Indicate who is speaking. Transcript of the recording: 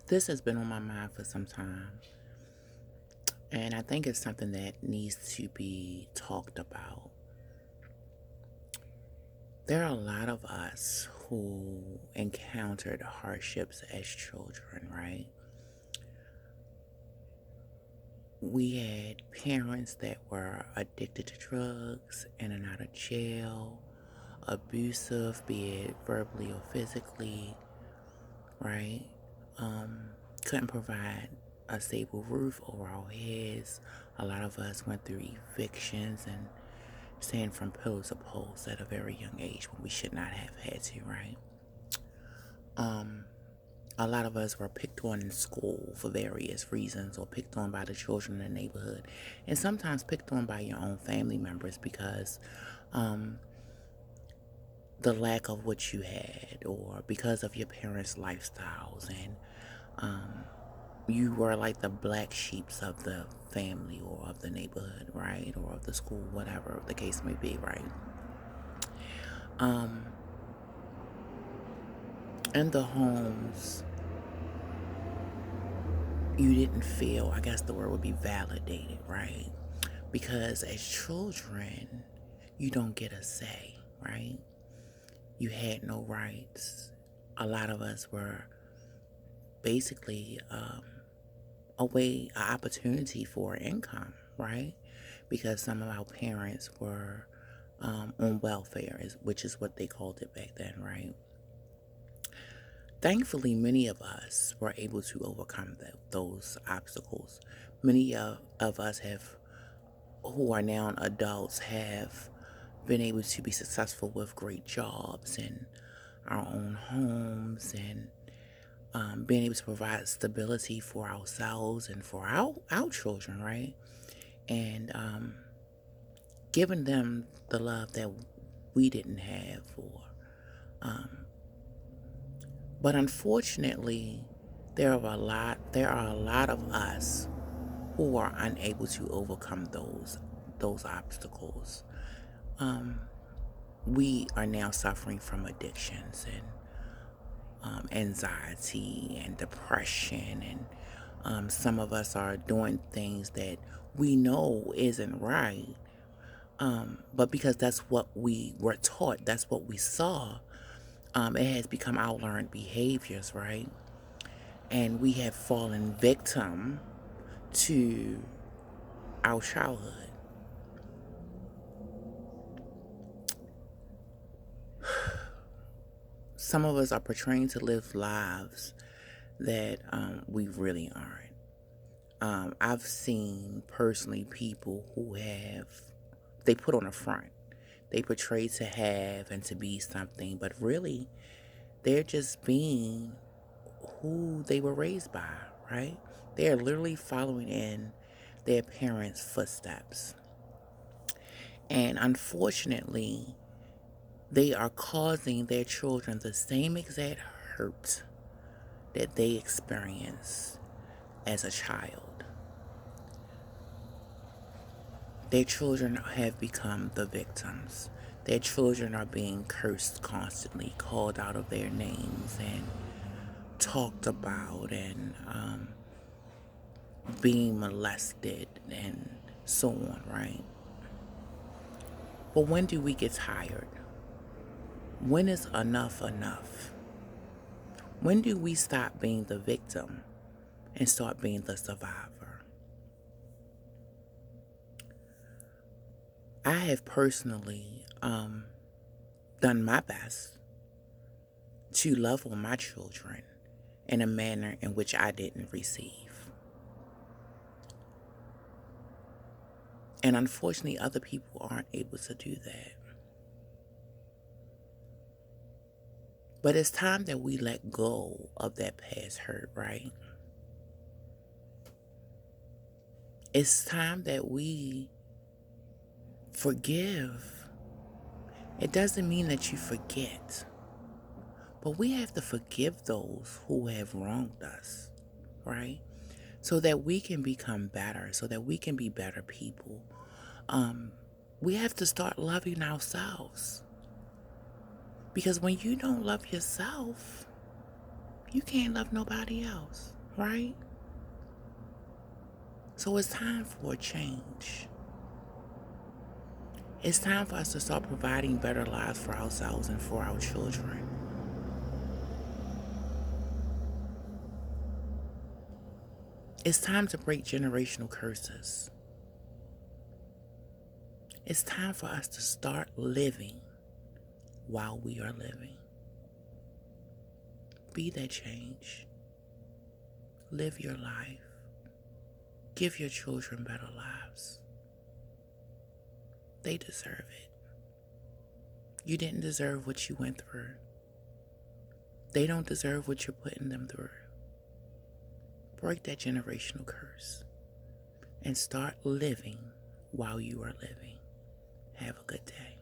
Speaker 1: This has been on my mind for some time, and I think it's something that needs to be talked about. There are a lot of us who encountered hardships as children, right? We had parents that were addicted to drugs, in and out of jail, abusive, be it verbally or physically, right? Um, couldn't provide a stable roof over our heads. A lot of us went through evictions and staying from pillar to post at a very young age when we should not have had to, right? Um, a lot of us were picked on in school for various reasons, or picked on by the children in the neighborhood, and sometimes picked on by your own family members because um, the lack of what you had, or because of your parents' lifestyles, and um, you were like the black sheeps of the family or of the neighborhood, right? Or of the school, whatever the case may be, right? Um, in the homes, you didn't feel, I guess the word would be validated, right? Because as children, you don't get a say, right? You had no rights. A lot of us were basically an opportunity for income, right? Because some of our parents were on welfare, which is what they called it back then, right? Thankfully, many of us were able to overcome those obstacles. Many of us who are now adults, have been able to be successful with great jobs and our own homes, and being able to provide stability for ourselves and for our children, right? And giving them the love that we didn't have, or um, but unfortunately, there are a lot of us who are unable to overcome those obstacles. Um, we are now suffering from addictions and anxiety and depression, and some of us are doing things that we know isn't right, but because that's what we were taught, that's what we saw, it has become our learned behaviors, right? And we have fallen victim to our childhood. Some of us are portraying to live lives that we really aren't. I've seen personally people who they put on a front. They portray to have and to be something, but really they're just being who they were raised by, right? They are literally following in their parents' footsteps. And unfortunately, they are causing their children the same exact hurt that they experienced as a child. Their children have become the victims. Their children are being cursed constantly, called out of their names, and talked about, and being molested, and so on, right? But when do we get tired? When is enough enough? When do we stop being the victim and start being the survivor? I have personally done my best to love on my children in a manner in which I didn't receive. And unfortunately, other people aren't able to do that. But it's time that we let go of that past hurt, right? It's time that we forgive. It doesn't mean that you forget, but we have to forgive those who have wronged us, right? So that we can become better, so that we can be better people. Um, we have to start loving ourselves. Because when you don't love yourself, you can't love nobody else. right? So it's time for a change. It's time for us to start providing better lives for ourselves and for our children. It's time to break generational curses. It's time for us to start living while we are living. Be that change. Live your life. Give your children better lives. They deserve it. You didn't deserve what you went through. They don't deserve what you're putting them through. Break that generational curse and start living while you are living. Have a good day.